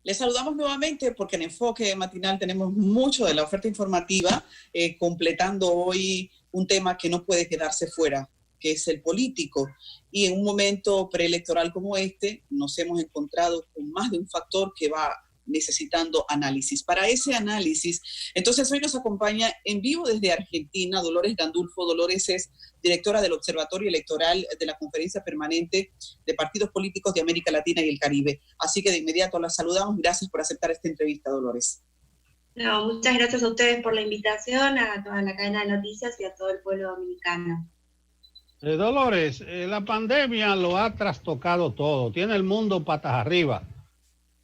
Les saludamos nuevamente porque en Enfoque Matinal tenemos mucho de la oferta informativa, completando hoy un tema que no puede quedarse fuera, que es el político. Y en un momento preelectoral como este, nos hemos encontrado con más de un factor que va necesitando análisis. Para ese análisis, entonces hoy nos acompaña en vivo desde Argentina Dolores Gandulfo. Dolores es directora del Observatorio Electoral de la Conferencia Permanente de Partidos Políticos de América Latina y el Caribe. Así que de inmediato la saludamos. Gracias por aceptar esta entrevista, Dolores. No, muchas gracias a ustedes por la invitación, a toda la cadena de noticias y a todo el pueblo dominicano. Dolores, la pandemia lo ha trastocado todo, tiene el mundo patas arriba.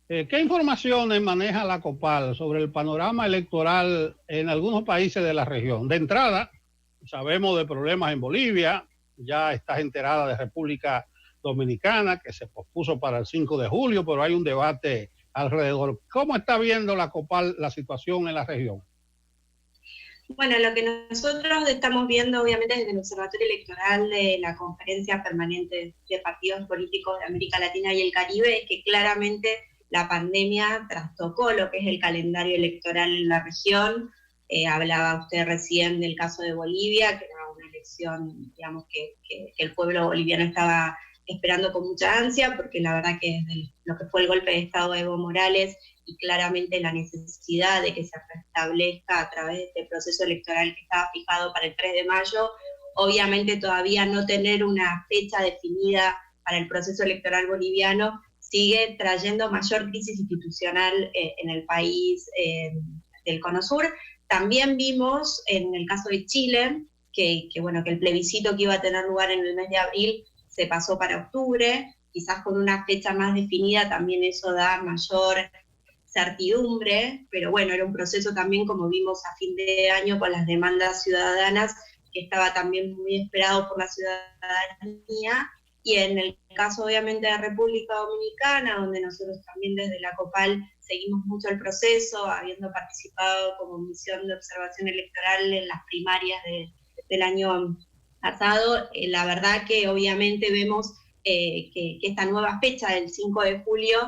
¿Qué informaciones maneja la COPAL sobre el panorama electoral en algunos países de la región? De entrada, sabemos de problemas en Bolivia, ya estás enterada de República Dominicana, que se pospuso para el 5 de julio, pero hay un debate alrededor. ¿Cómo está viendo la COPAL la situación en la región? Bueno, lo que nosotros estamos viendo, obviamente, desde el Observatorio Electoral de la Conferencia Permanente de Partidos Políticos de América Latina y el Caribe, es que claramente la pandemia trastocó lo que es el calendario electoral en la región. Hablaba usted recién del caso de Bolivia, que era una elección, digamos, que el pueblo boliviano estaba esperando con mucha ansia, porque la verdad que desde lo que fue el golpe de Estado de Evo Morales y claramente la necesidad de que se restablezca a través de este proceso electoral que estaba fijado para el 3 de mayo, obviamente todavía no tener una fecha definida para el proceso electoral boliviano sigue trayendo mayor crisis institucional en el país del Cono Sur. También vimos en el caso de Chile que el plebiscito que iba a tener lugar en el mes de abril se pasó para octubre, quizás con una fecha más definida también eso da mayor certidumbre, pero bueno, era un proceso también, como vimos a fin de año, con las demandas ciudadanas, que estaba también muy esperado por la ciudadanía. Y en el caso obviamente de República Dominicana, donde nosotros también desde la COPAL seguimos mucho el proceso, habiendo participado como misión de observación electoral en las primarias del año pasado, la verdad que obviamente vemos que esta nueva fecha del 5 de julio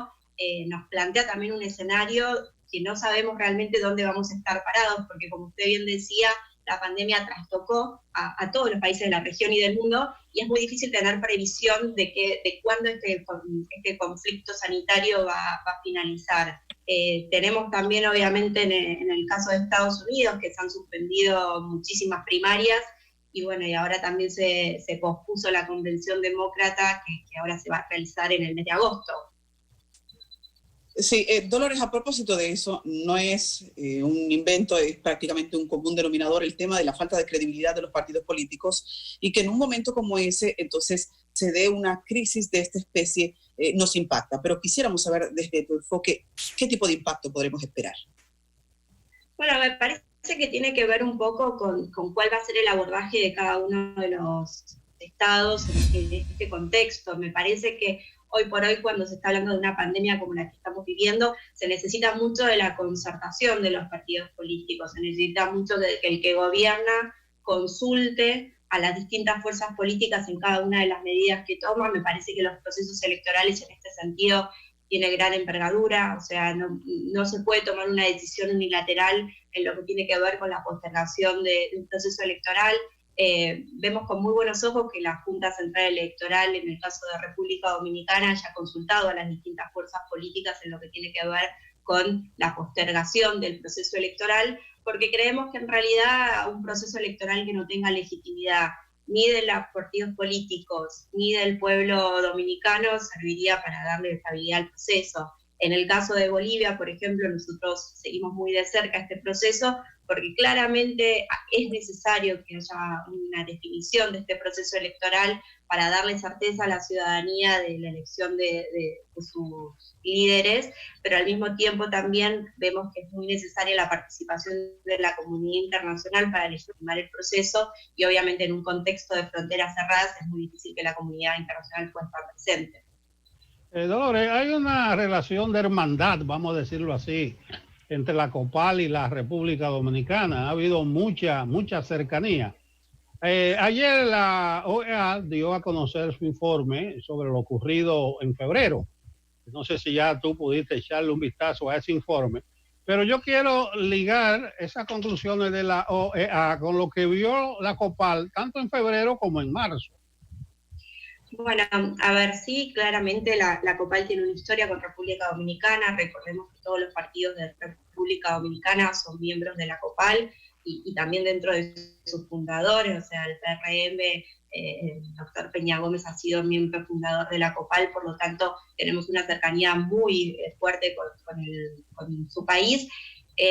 nos plantea también un escenario que no sabemos realmente dónde vamos a estar parados, porque como usted bien decía, la pandemia trastocó a todos los países de la región y del mundo, y es muy difícil tener previsión de cuándo este conflicto sanitario va a finalizar. Tenemos también, obviamente, en el caso de Estados Unidos, que se han suspendido muchísimas primarias, y bueno, y ahora también se pospuso la convención demócrata, que ahora se va a realizar en el mes de agosto. Sí, Dolores, a propósito de eso, no es un invento, es prácticamente un común denominador el tema de la falta de credibilidad de los partidos políticos, y que en un momento como ese, entonces, se dé una crisis de esta especie, nos impacta. Pero quisiéramos saber desde tu enfoque, ¿qué tipo de impacto podremos esperar? Bueno, me parece que tiene que ver un poco con cuál va a ser el abordaje de cada uno de los estados en este contexto. Me parece que hoy por hoy, cuando se está hablando de una pandemia como la que estamos viviendo, se necesita mucho de la concertación de los partidos políticos, se necesita mucho de que el que gobierna consulte a las distintas fuerzas políticas en cada una de las medidas que toma. Me parece que los procesos electorales en este sentido tienen gran envergadura, o sea, no se puede tomar una decisión unilateral en lo que tiene que ver con la postergación de un proceso electoral. Vemos con muy buenos ojos que la Junta Central Electoral, en el caso de República Dominicana, haya consultado a las distintas fuerzas políticas en lo que tiene que ver con la postergación del proceso electoral, porque creemos que en realidad un proceso electoral que no tenga legitimidad ni de los partidos políticos ni del pueblo dominicano serviría para darle estabilidad al proceso. En el caso de Bolivia, por ejemplo, nosotros seguimos muy de cerca este proceso porque claramente es necesario que haya una definición de este proceso electoral para darle certeza a la ciudadanía de la elección de sus líderes, pero al mismo tiempo también vemos que es muy necesaria la participación de la comunidad internacional para legitimar el proceso, y obviamente en un contexto de fronteras cerradas es muy difícil que la comunidad internacional pueda estar presente. Dolores, hay una relación de hermandad, vamos a decirlo así, entre la COPAL y la República Dominicana. Ha habido mucha cercanía. Ayer la OEA dio a conocer su informe sobre lo ocurrido en febrero. No sé si ya tú pudiste echarle un vistazo a ese informe, pero yo quiero ligar esas conclusiones de la OEA con lo que vio la COPAL, tanto en febrero como en marzo. Bueno, a ver, sí, claramente la COPAL tiene una historia con República Dominicana. Recordemos que todos los partidos de República Dominicana son miembros de la COPAL y también dentro de sus fundadores, o sea, el PRM, el doctor Peña Gómez ha sido miembro fundador de la COPAL, por lo tanto tenemos una cercanía muy fuerte con su país.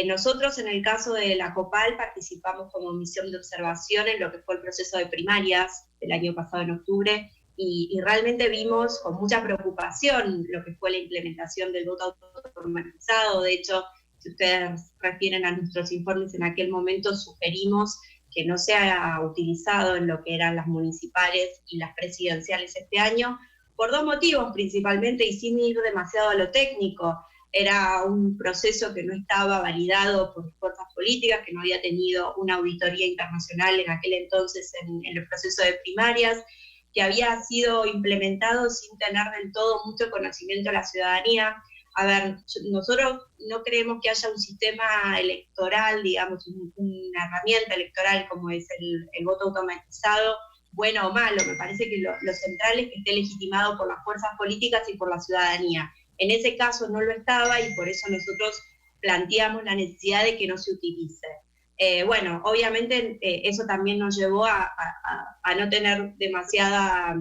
Nosotros en el caso de la COPAL participamos como misión de observación en lo que fue el proceso de primarias del año pasado en octubre, y realmente vimos con mucha preocupación lo que fue la implementación del voto automatizado. De hecho, si ustedes refieren a nuestros informes, en aquel momento sugerimos que no sea utilizado en lo que eran las municipales y las presidenciales este año, por dos motivos principalmente, y sin ir demasiado a lo técnico. Era un proceso que no estaba validado por fuerzas políticas, que no había tenido una auditoría internacional en aquel entonces en el proceso de primarias, que había sido implementado sin tener del todo mucho conocimiento de la ciudadanía. A ver, nosotros no creemos que haya un sistema electoral, digamos, una herramienta electoral como es el voto automatizado, bueno o malo. Me parece que lo central es que esté legitimado por las fuerzas políticas y por la ciudadanía. En ese caso no lo estaba y por eso nosotros planteamos la necesidad de que no se utilice. Bueno, obviamente eso también nos llevó a no tener demasiada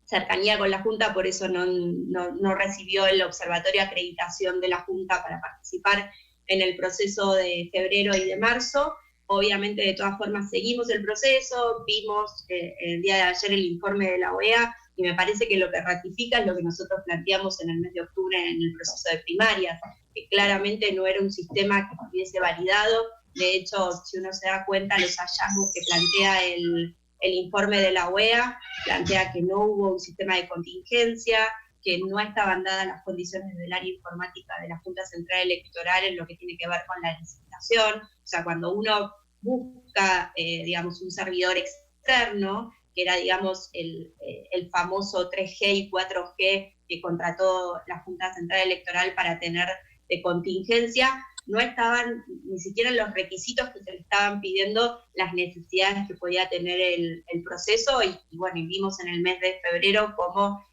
cercanía con la Junta, por eso no recibió el observatorio de acreditación de la Junta para participar en el proceso de febrero y de marzo. Obviamente, de todas formas, seguimos el proceso, vimos el día de ayer el informe de la OEA, y me parece que lo que ratifica es lo que nosotros planteamos en el mes de octubre en el proceso de primarias, que claramente no era un sistema que estuviese validado. De hecho, si uno se da cuenta, los hallazgos que plantea el informe de la OEA, plantea que no hubo un sistema de contingencia, que no estaban dadas las condiciones del área informática de la Junta Central Electoral en lo que tiene que ver con la licitación. O sea, cuando uno busca, digamos, un servidor externo, que era, digamos, el famoso 3G y 4G que contrató la Junta Central Electoral para tener de contingencia, no estaban ni siquiera en los requisitos que se le estaban pidiendo las necesidades que podía tener el proceso, y bueno, y vimos en el mes de febrero cómo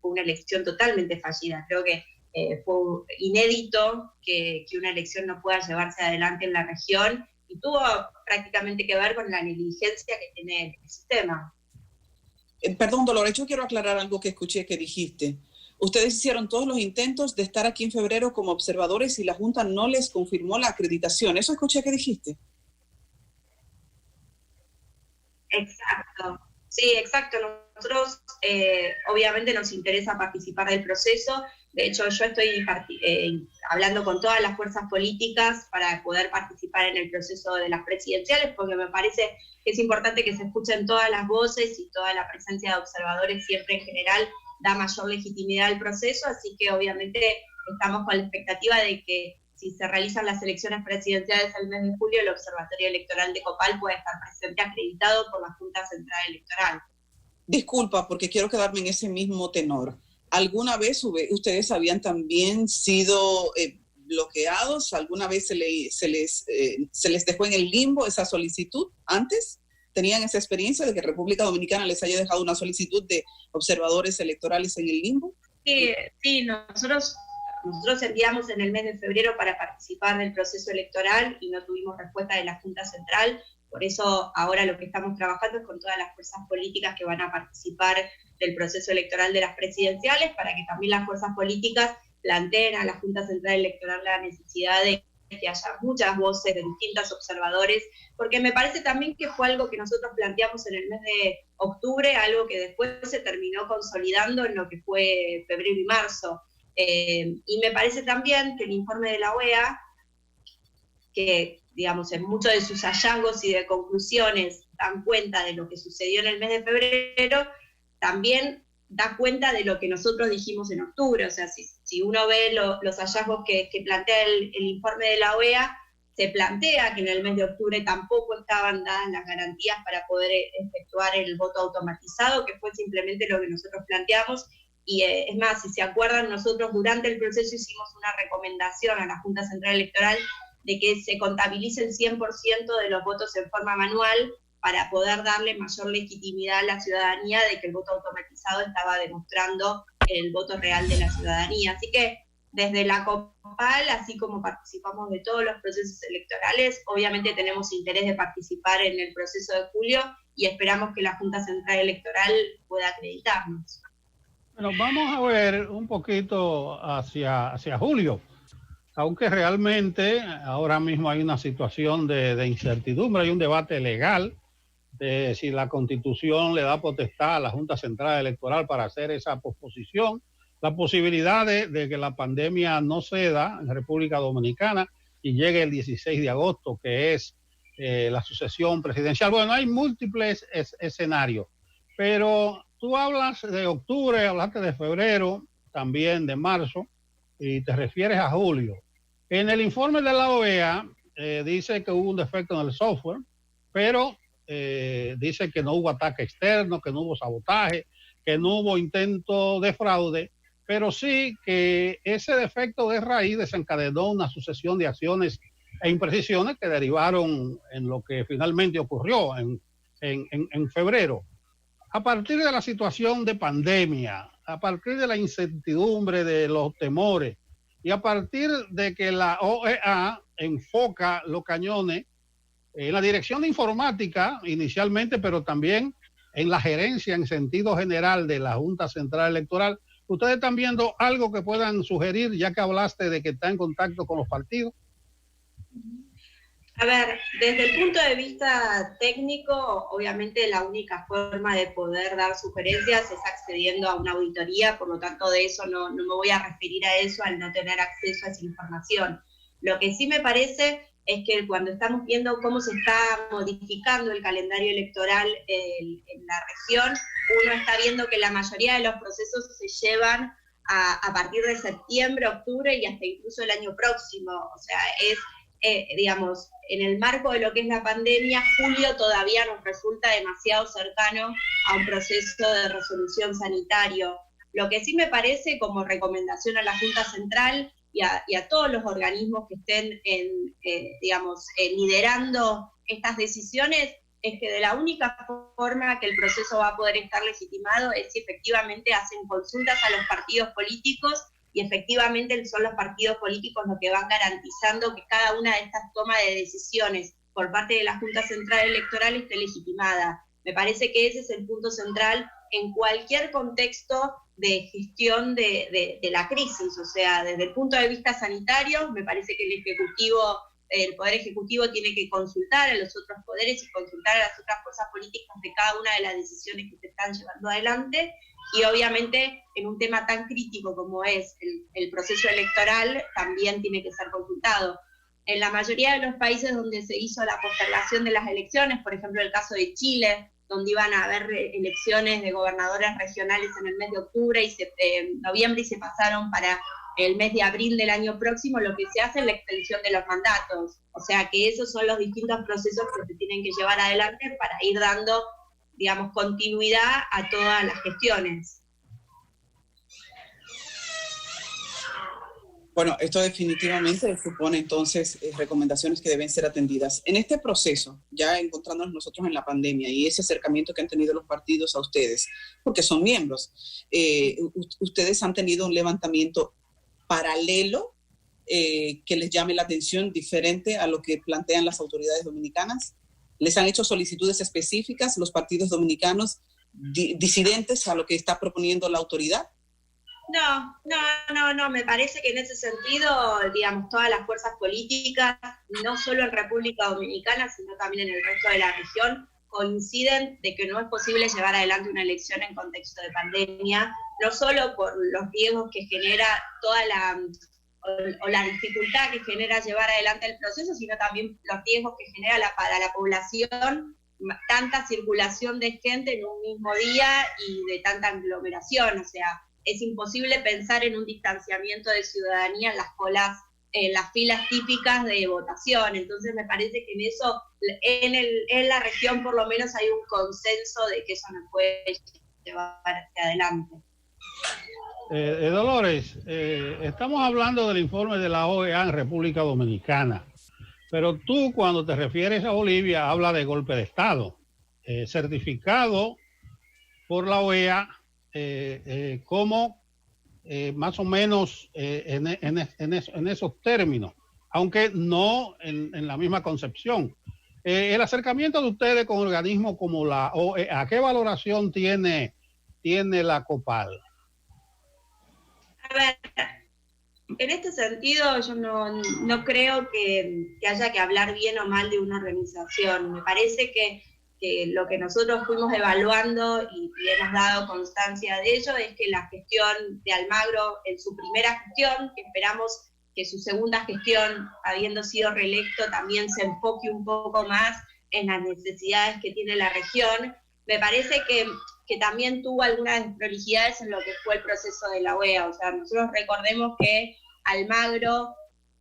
fue una elección totalmente fallida. Creo que fue inédito que una elección no pueda llevarse adelante en la región, y tuvo prácticamente que ver con la negligencia que tiene el sistema. Perdón, Dolores, yo quiero aclarar algo que escuché que dijiste. Ustedes hicieron todos los intentos de estar aquí en febrero como observadores y la Junta no les confirmó la acreditación. ¿Eso escuché que dijiste? Exacto. Sí, exacto. Nosotros obviamente nos interesa participar del proceso. De hecho, yo estoy hablando con todas las fuerzas políticas para poder participar en el proceso de las presidenciales, porque me parece que es importante que se escuchen todas las voces, y toda la presencia de observadores siempre en general da mayor legitimidad al proceso. Así que obviamente estamos con la expectativa de que si se realizan las elecciones presidenciales el mes de julio, el Observatorio Electoral de COPAL puede estar presente acreditado por la Junta Central Electoral. Disculpa, porque quiero quedarme en ese mismo tenor. ¿Alguna vez ustedes habían también sido bloqueados? ¿Alguna vez se les dejó en el limbo esa solicitud antes? ¿Tenían esa experiencia de que República Dominicana les haya dejado una solicitud de observadores electorales en el limbo? Sí, nosotros enviamos en el mes de febrero para participar del proceso electoral y no tuvimos respuesta de la Junta Central. Por eso ahora lo que estamos trabajando es con todas las fuerzas políticas que van a participar del proceso electoral de las presidenciales, para que también las fuerzas políticas planteen a la Junta Central Electoral la necesidad de que haya muchas voces de distintos observadores, porque me parece también que fue algo que nosotros planteamos en el mes de octubre, algo que después se terminó consolidando en lo que fue febrero y marzo. Y me parece también que el informe de la OEA, que digamos en muchos de sus hallazgos y de conclusiones dan cuenta de lo que sucedió en el mes de febrero, también da cuenta de lo que nosotros dijimos en octubre. O sea, si uno ve los hallazgos que plantea el informe de la OEA, se plantea que en el mes de octubre tampoco estaban dadas las garantías para poder efectuar el voto automatizado, que fue simplemente lo que nosotros planteamos, y es más, si se acuerdan, nosotros durante el proceso hicimos una recomendación a la Junta Central Electoral de que se contabilice el 100% de los votos en forma manual para poder darle mayor legitimidad a la ciudadanía de que el voto automatizado estaba demostrando el voto real de la ciudadanía. Así que desde la COPAL, así como participamos de todos los procesos electorales, obviamente tenemos interés de participar en el proceso de julio y esperamos que la Junta Central Electoral pueda acreditarnos. Bueno, vamos a ver un poquito hacia julio, aunque realmente ahora mismo hay una situación de incertidumbre, hay un debate legal de si la Constitución le da potestad a la Junta Central Electoral para hacer esa posposición, la posibilidad de que la pandemia no ceda en República Dominicana y llegue el 16 de agosto, que es la sucesión presidencial. Bueno, hay múltiples escenarios, pero tú hablas de octubre, hablaste de febrero, también de marzo, y te refieres a julio. En el informe de la OEA dice que hubo un defecto en el software, pero dice que no hubo ataque externo, que no hubo sabotaje, que no hubo intento de fraude, pero sí que ese defecto de raíz desencadenó una sucesión de acciones e imprecisiones que derivaron en lo que finalmente ocurrió en febrero. A partir de la situación de pandemia, a partir de la incertidumbre, de los temores, y a partir de que la OEA enfoca los cañones en la dirección de informática inicialmente, pero también en la gerencia en sentido general de la Junta Central Electoral, ¿ustedes están viendo algo que puedan sugerir, ya que hablaste de que está en contacto con los partidos? A ver, desde el punto de vista técnico, obviamente la única forma de poder dar sugerencias es accediendo a una auditoría, por lo tanto de eso no me voy a referir a eso al no tener acceso a esa información. Lo que sí me parece es que cuando estamos viendo cómo se está modificando el calendario electoral en la región, uno está viendo que la mayoría de los procesos se llevan a partir de septiembre, octubre y hasta incluso el año próximo. O sea, es, digamos, en el marco de lo que es la pandemia, julio todavía nos resulta demasiado cercano a un proceso de resolución sanitario. Lo que sí me parece como recomendación a la Junta Central y a todos los organismos que estén liderando estas decisiones es que de la única forma que el proceso va a poder estar legitimado es si efectivamente hacen consultas a los partidos políticos y efectivamente son los partidos políticos los que van garantizando que cada una de estas tomas de decisiones por parte de la Junta Central Electoral esté legitimada. Me parece que ese es el punto central en cualquier contexto de gestión de la crisis. O sea, desde el punto de vista sanitario, me parece que el Poder Ejecutivo tiene que consultar a los otros poderes y consultar a las otras fuerzas políticas de cada una de las decisiones que se están llevando adelante. Y obviamente, en un tema tan crítico como es el proceso electoral, también tiene que ser consultado. En la mayoría de los países donde se hizo la postergación de las elecciones, por ejemplo el caso de Chile, donde iban a haber elecciones de gobernadores regionales en el mes de octubre y noviembre y se pasaron para el mes de abril del año próximo, lo que se hace es la extensión de los mandatos. O sea que esos son los distintos procesos que se tienen que llevar adelante para ir dando, digamos, continuidad a todas las gestiones. Bueno, esto definitivamente supone entonces recomendaciones que deben ser atendidas. En este proceso, ya encontrándonos nosotros en la pandemia y ese acercamiento que han tenido los partidos a ustedes, porque son miembros, ustedes han tenido un levantamiento paralelo que les llame la atención diferente a lo que plantean las autoridades dominicanas. ¿Les han hecho solicitudes específicas los partidos dominicanos disidentes a lo que está proponiendo la autoridad? No, me parece que en ese sentido, digamos, todas las fuerzas políticas, no solo en República Dominicana, sino también en el resto de la región, coinciden de que no es posible llevar adelante una elección en contexto de pandemia, no solo por los riesgos que genera la dificultad que genera llevar adelante el proceso, sino también los riesgos que genera para la población, tanta circulación de gente en un mismo día y de tanta aglomeración. O sea, es imposible pensar en un distanciamiento de ciudadanía en las filas típicas de votación. Entonces me parece que en eso, en la región por lo menos hay un consenso de que eso no puede llevar hacia adelante. Dolores, estamos hablando del informe de la OEA en República Dominicana, pero tú cuando te refieres a Bolivia hablas de golpe de Estado, certificado por la OEA como más o menos en esos términos, aunque no en la misma concepción. El acercamiento de ustedes con organismos como la OEA, ¿qué valoración tiene la COPAL? A ver, en este sentido yo no creo que haya que hablar bien o mal de una organización. Me parece que lo que nosotros fuimos evaluando y hemos dado constancia de ello es que la gestión de Almagro en su primera gestión, que esperamos que su segunda gestión, habiendo sido reelecto, también se enfoque un poco más en las necesidades que tiene la región. Me parece que también tuvo algunas desprolijidades en lo que fue el proceso de la OEA. O sea, nosotros recordemos que Almagro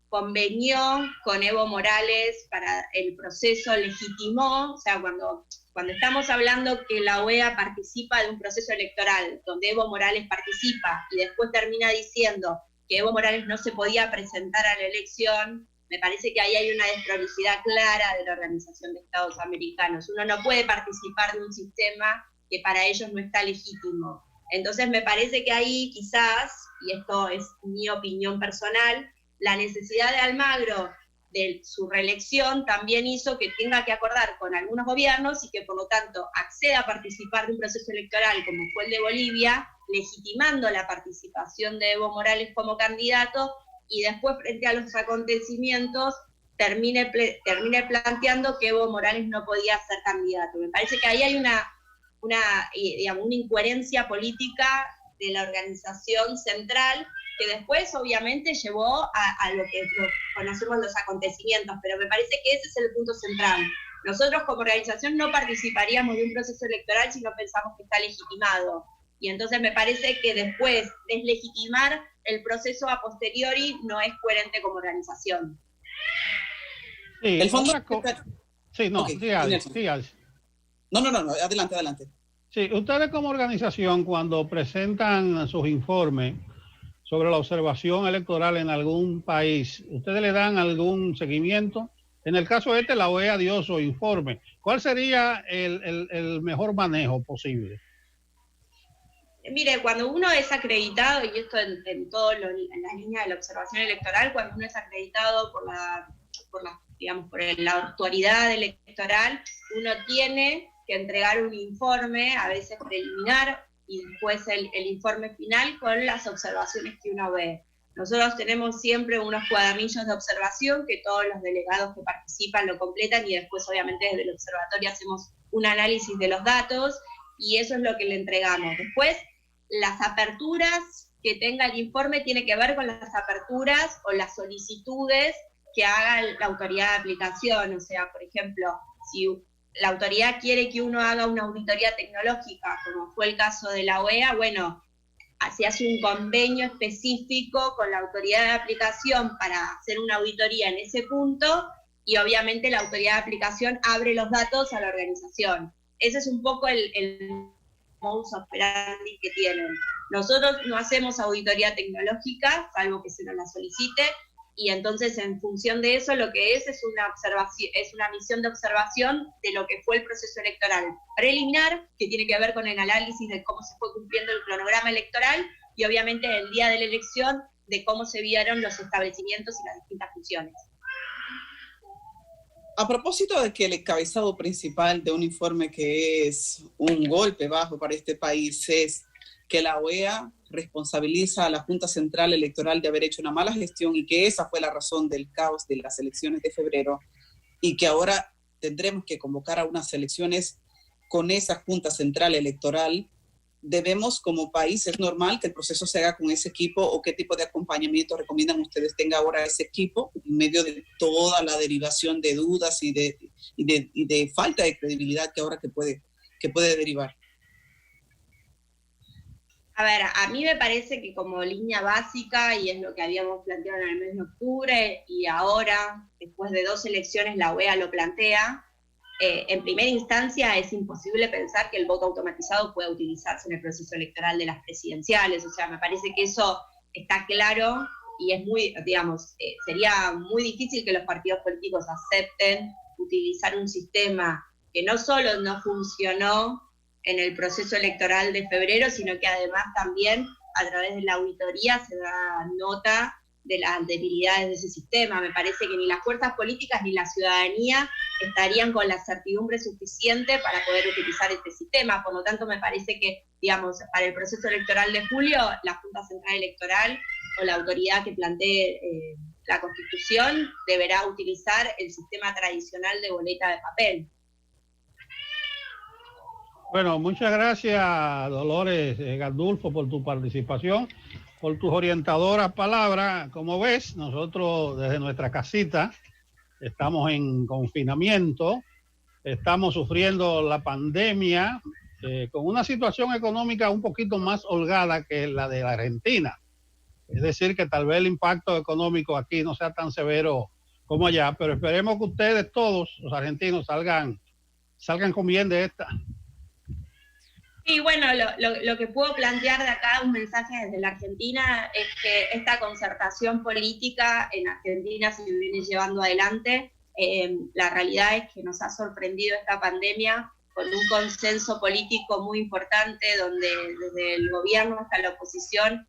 convenió con Evo Morales para el proceso, legitimó, o sea, cuando estamos hablando que la OEA participa de un proceso electoral donde Evo Morales participa y después termina diciendo que Evo Morales no se podía presentar a la elección, me parece que ahí hay una desprolijidad clara de la Organización de Estados Americanos. Uno no puede participar de un sistema que para ellos no está legítimo. Entonces me parece que ahí quizás, y esto es mi opinión personal, la necesidad de Almagro de su reelección también hizo que tenga que acordar con algunos gobiernos y que por lo tanto acceda a participar de un proceso electoral como fue el de Bolivia, legitimando la participación de Evo Morales como candidato y después frente a los acontecimientos termine planteando que Evo Morales no podía ser candidato. Me parece que ahí hay una incoherencia política de la organización central que después obviamente llevó a lo que conocemos los acontecimientos, pero me parece que ese es el punto central. Nosotros como organización no participaríamos de un proceso electoral si no pensamos que está legitimado. Y entonces me parece que después deslegitimar el proceso a posteriori no es coherente como organización. Sí, el fondo... Sí, no, okay, dígales. No, adelante. Sí, ustedes como organización cuando presentan sus informes sobre la observación electoral en algún país, ¿ustedes le dan algún seguimiento? En el caso la OEA dio su informe. ¿Cuál sería el mejor manejo posible? Mire, cuando uno es acreditado, y esto en la línea de la observación electoral, cuando uno es acreditado por la autoridad electoral, uno tiene que entregar un informe, a veces preliminar, y después el informe final con las observaciones que uno ve. Nosotros tenemos siempre unos cuadernillos de observación que todos los delegados que participan lo completan y después obviamente desde el observatorio hacemos un análisis de los datos y eso es lo que le entregamos. Después, las aperturas que tenga el informe tiene que ver con las aperturas o las solicitudes que haga la autoridad de aplicación. O sea, por ejemplo, si la autoridad quiere que uno haga una auditoría tecnológica, como fue el caso de la OEA, bueno, se hace un convenio específico con la autoridad de aplicación para hacer una auditoría en ese punto y obviamente la autoridad de aplicación abre los datos a la organización. Ese es un poco el modus operandi que tienen. Nosotros no hacemos auditoría tecnológica, salvo que se nos la solicite, y entonces en función de eso lo que es una misión de observación de lo que fue el proceso electoral preliminar, que tiene que ver con el análisis de cómo se fue cumpliendo el cronograma electoral y obviamente el día de la elección de cómo se vieron los establecimientos y las distintas funciones. A propósito de que el encabezado principal de un informe que es un golpe bajo para este país es que la OEA responsabiliza a la Junta Central Electoral de haber hecho una mala gestión y que esa fue la razón del caos de las elecciones de febrero y que ahora tendremos que convocar a unas elecciones con esa Junta Central Electoral. Debemos como país, es normal que el proceso se haga con ese equipo o qué tipo de acompañamiento recomiendan ustedes tenga ahora ese equipo en medio de toda la derivación de dudas y de falta de credibilidad que ahora que puede derivar. A ver, a mí me parece que como línea básica, y es lo que habíamos planteado en el mes de octubre, y ahora, después de 2 elecciones, la OEA lo plantea, en primera instancia es imposible pensar que el voto automatizado pueda utilizarse en el proceso electoral de las presidenciales. O sea, me parece que eso está claro y es muy, digamos, sería muy difícil que los partidos políticos acepten utilizar un sistema que no solo no funcionó en el proceso electoral de febrero, sino que además también a través de la auditoría se da nota de las debilidades de ese sistema. Me parece que ni las fuerzas políticas ni la ciudadanía estarían con la certidumbre suficiente para poder utilizar este sistema. Por lo tanto, me parece que, digamos, para el proceso electoral de julio, la Junta Central Electoral o la autoridad que plantee la Constitución deberá utilizar el sistema tradicional de boleta de papel. Bueno, muchas gracias, Dolores Gandulfo, por tu participación, por tus orientadoras palabras. Como ves, nosotros desde nuestra casita estamos en confinamiento, estamos sufriendo la pandemia con una situación económica un poquito más holgada que la de la Argentina. Es decir, que tal vez el impacto económico aquí no sea tan severo como allá, pero esperemos que ustedes todos, los argentinos, salgan con bien de esta. Sí, bueno, lo que puedo plantear de acá, un mensaje desde la Argentina, es que esta concertación política en Argentina se viene llevando adelante. La realidad es que nos ha sorprendido esta pandemia con un consenso político muy importante, donde desde el gobierno hasta la oposición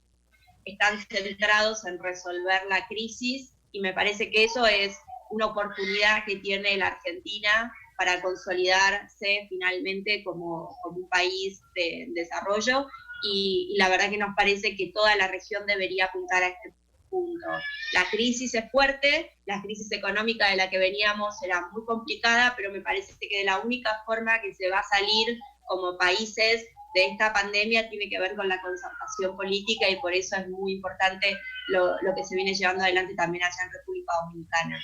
están centrados en resolver la crisis, y me parece que eso es una oportunidad que tiene la Argentina para consolidarse finalmente como un país de desarrollo, y la verdad que nos parece que toda la región debería apuntar a este punto. La crisis es fuerte, la crisis económica de la que veníamos era muy complicada, pero me parece que la única forma que se va a salir como países de esta pandemia tiene que ver con la concertación política, y por eso es muy importante lo que se viene llevando adelante también allá en República Dominicana.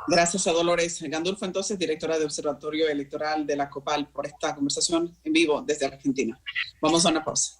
Gracias a Dolores Gandulfo, entonces, directora de Observatorio Electoral de la COPAL, por esta conversación en vivo desde Argentina. Vamos a una pausa.